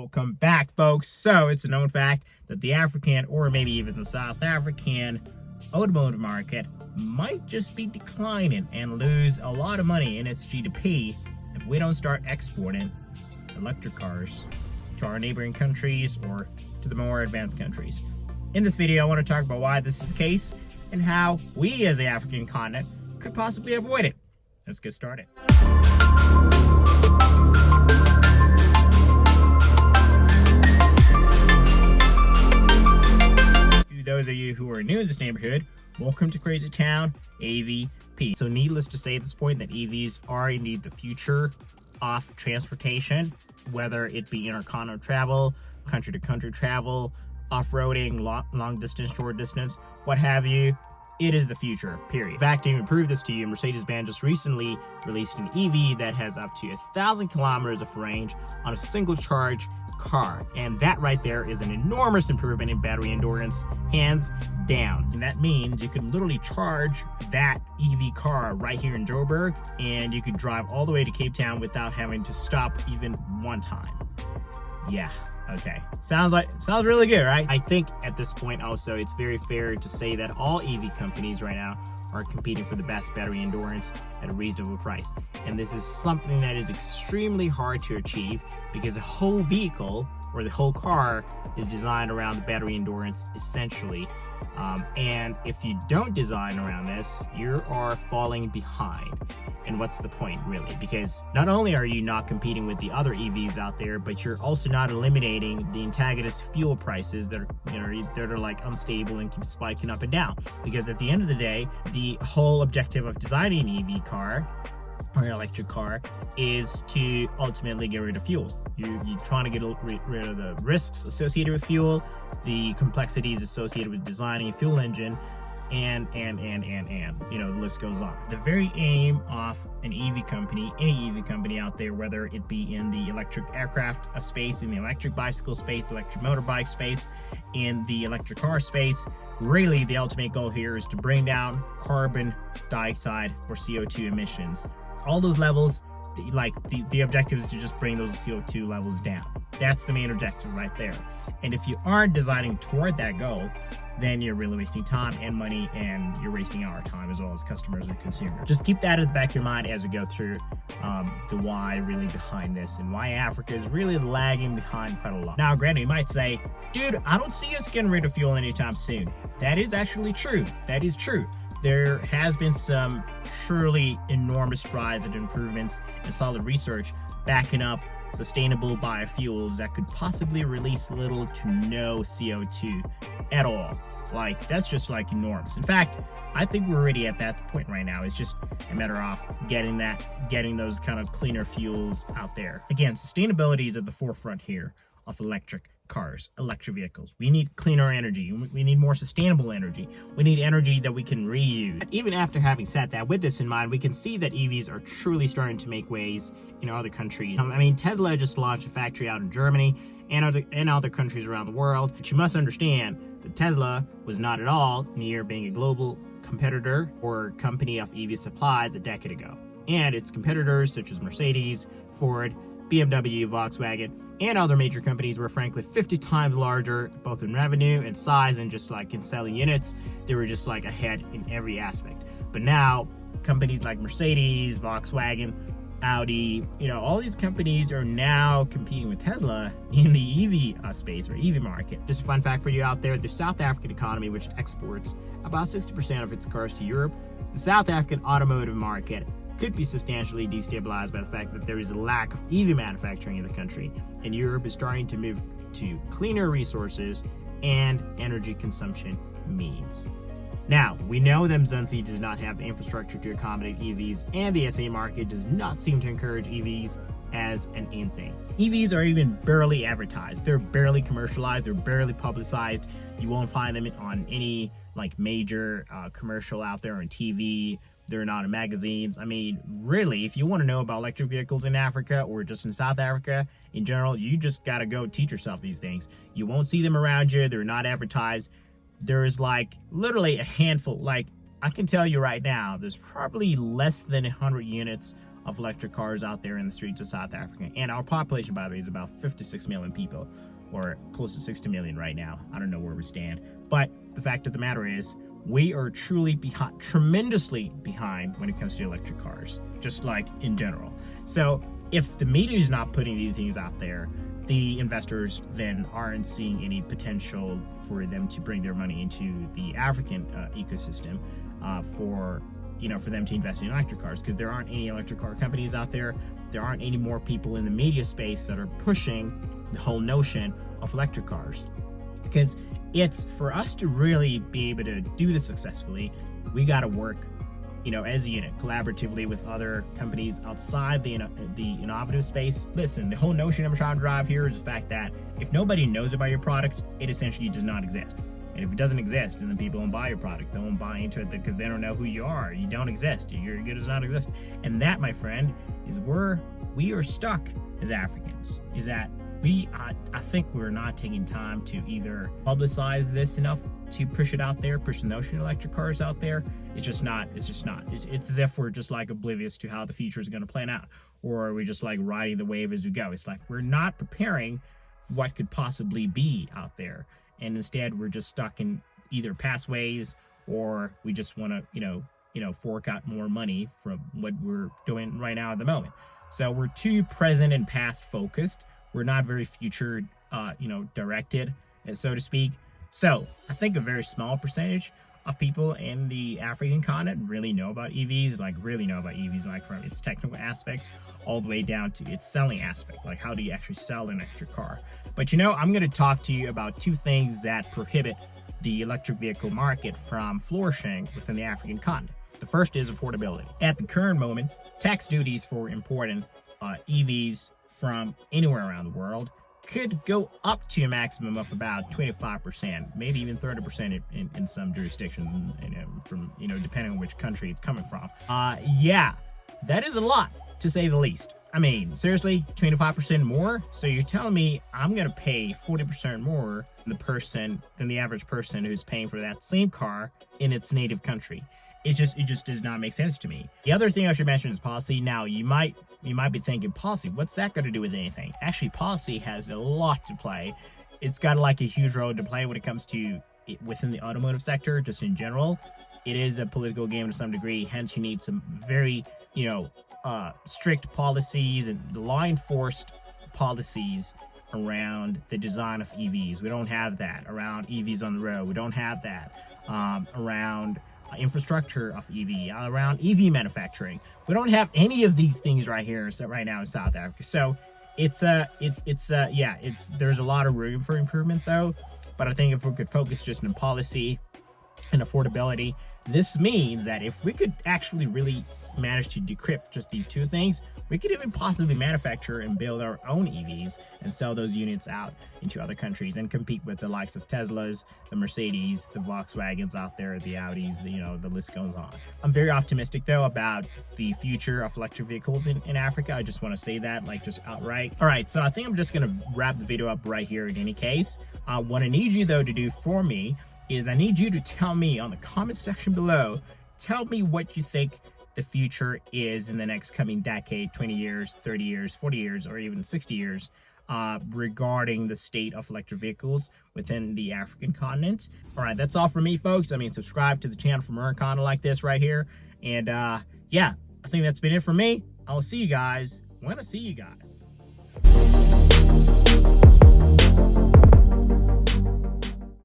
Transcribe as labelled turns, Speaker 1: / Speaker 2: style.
Speaker 1: Welcome back, folks. So it's a known fact that the African, or maybe even the South African, automotive market might just be declining and lose a lot of money in its GDP if we don't start exporting electric cars to our neighboring countries or to the more advanced countries. In this video, I want to talk about why this is the case and how we as the African continent could possibly avoid it. Let's get started. Those of you who are new in this neighborhood, welcome to Crazy Town AVP. So needless to say at this point that EVs are indeed the future of transportation, whether it be intercontinental travel, country to country travel, off-roading, long distance, short distance, what have you. It is the future, period. In fact, to even prove this to you, Mercedes-Benz just recently released an EV that has up to 1,000 kilometers of range on a single charge car. And that right there is an enormous improvement in battery endurance, hands down. And that means you could literally charge that EV car right here in Joburg, and you could drive all the way to Cape Town without having to stop even one time. Yeah. Okay, sounds really good, right? I think at this point also it's very fair to say that all EV companies right now are competing for the best battery endurance at a reasonable price. And this is something that is extremely hard to achieve because the whole vehicle or the whole car is designed around the battery endurance essentially. And if you don't design around this, you are falling behind. And what's the point really? Because not only are you not competing with the other EVs out there, but you're also not eliminating the antagonist fuel prices that are like unstable and keep spiking up and down. Because at the end of the day, the whole objective of designing an EV car or an electric car is to ultimately get rid of fuel. You're trying to get rid of the risks associated with fuel, the complexities associated with designing a fuel engine, and the list goes on. The very aim of an EV company, any EV company out there, whether it be in the electric aircraft space, in the electric bicycle space, electric motorbike space, in the electric car space, really the ultimate goal here is to bring down carbon dioxide or CO2 emissions. All those levels, the objective is to just bring those CO2 levels down. That's the main objective right there. And if you aren't designing toward that goal, then you're really wasting time and money, and you're wasting our time as well as customers and consumers. Just keep that in the back of your mind as we go through the why really behind this and why Africa is really lagging behind quite a lot. Now, granted, you might say, dude, I don't see us getting rid of fuel anytime soon. That is actually true. That is true. There has been some truly enormous strides and improvements and solid research backing up sustainable biofuels that could possibly release little to no CO2 at all. That's just enormous. In fact, I think we're already at that point right now. It's just a matter of getting those kind of cleaner fuels out there. Again, sustainability is at the forefront here of electric cars, electric vehicles. We need cleaner energy. We need more sustainable energy. We need energy that we can reuse. Even after having said that, with this in mind, we can see that EVs are truly starting to make waves in other countries. Tesla just launched a factory out in Germany and other countries around the world. But you must understand that Tesla was not at all near being a global competitor or company of EV supplies a decade ago. And its competitors such as Mercedes, Ford, BMW, Volkswagen, and other major companies were frankly 50 times larger, both in revenue and size, and just in selling units. They were just ahead in every aspect. But now companies like Mercedes, Volkswagen, Audi, all these companies are now competing with Tesla in the EV space or EV market. Just a fun fact for you out there, the South African economy, which exports about 60% of its cars to Europe, the South African automotive market could be substantially destabilized by the fact that there is a lack of EV manufacturing in the country, and Europe is starting to move to cleaner resources and energy consumption means. Now, we know that Mzansi does not have the infrastructure to accommodate EVs, and the SA market does not seem to encourage EVs as an in thing. EVs are even barely advertised. They're barely commercialized. They're barely publicized. You won't find them on any major commercial out there on TV. They're not in magazines. Really, if you want to know about electric vehicles in Africa or just in South Africa in general, you just got to go teach yourself these things. You won't see them around you. They're not advertised. There's literally a handful. I can tell you right now, there's probably less than 100 units of electric cars out there in the streets of South Africa. And our population, by the way, is about 56 million people, or close to 60 million right now. I don't know where we stand. But the fact of the matter is, we are truly behind, tremendously behind when it comes to electric cars, just like in general. So if the media is not putting these things out there, the investors then aren't seeing any potential for them to bring their money into the African ecosystem for them to invest in electric cars, because there aren't any electric car companies out there. There aren't any more people in the media space that are pushing the whole notion of electric cars. Because it's for us to really be able to do this successfully, we got to work, as a unit, collaboratively with other companies outside the innovative space. Listen, the whole notion I'm trying to drive here is the fact that if nobody knows about your product, it essentially does not exist. And if it doesn't exist, then people won't buy your product. They won't buy into it because they don't know who you are. You don't exist. Your good does not exist. And that, my friend, is where we are stuck as Africans. Is that I think we're not taking time to either publicize this enough to push it out there, push the notion of electric cars out there. It's just not. It's as if we're just like oblivious to how the future is going to plan out, or are we just like riding the wave as we go? It's like we're not preparing for what could possibly be out there. And instead, we're just stuck in either pathways, or we just want to, fork out more money from what we're doing right now at the moment. So we're too present and past focused. We're not very future, directed, so to speak. So I think a very small percentage of people in the African continent really know about EVs, like from its technical aspects all the way down to its selling aspect, like how do you actually sell an electric car. But I'm going to talk to you about two things that prohibit the electric vehicle market from flourishing within the African continent. The first is affordability. At the current moment, tax duties for importing EVs from anywhere around the world could go up to a maximum of about 25%, maybe even 30% in some jurisdictions, from depending on which country it's coming from. That is a lot, to say the least. I mean, seriously, 25% more? So you're telling me I'm gonna pay 40% more than the average person who's paying for that same car in its native country? It just does not make sense to me. The other thing I should mention is policy. Now, you might be thinking, policy, what's that got to do with anything? Actually, policy has a lot to play. It's got like a huge role to play when it comes to within the automotive sector, just in general. It is a political game to some degree. Hence, you need some very, strict policies and law-enforced policies around the design of EVs. We don't have that around EVs on the road. We don't have that around infrastructure of EV, around EV manufacturing. We don't have any of these things right now in South Africa. So there's a lot of room for improvement though. But I think if we could focus just on policy and affordability, this means that if we could actually really manage to decrypt just these two things, we could even possibly manufacture and build our own EVs and sell those units out into other countries and compete with the likes of Teslas, the Mercedes, the Volkswagens out there, the Audis, the list goes on. I'm very optimistic though about the future of electric vehicles in Africa. I just want to say that just outright. All right, so I think I'm just going to wrap the video up right here in any case. What I need you though to do for me is I need you to tell me on the comment section below, tell me what you think the future is in the next coming decade, 20 years, 30 years, 40 years, or even 60 years regarding the state of electric vehicles within the African continent. All right, that's all for me, folks. Subscribe to the channel for more content like this right here. And I think that's been it for me. I'll see you guys when I see you guys.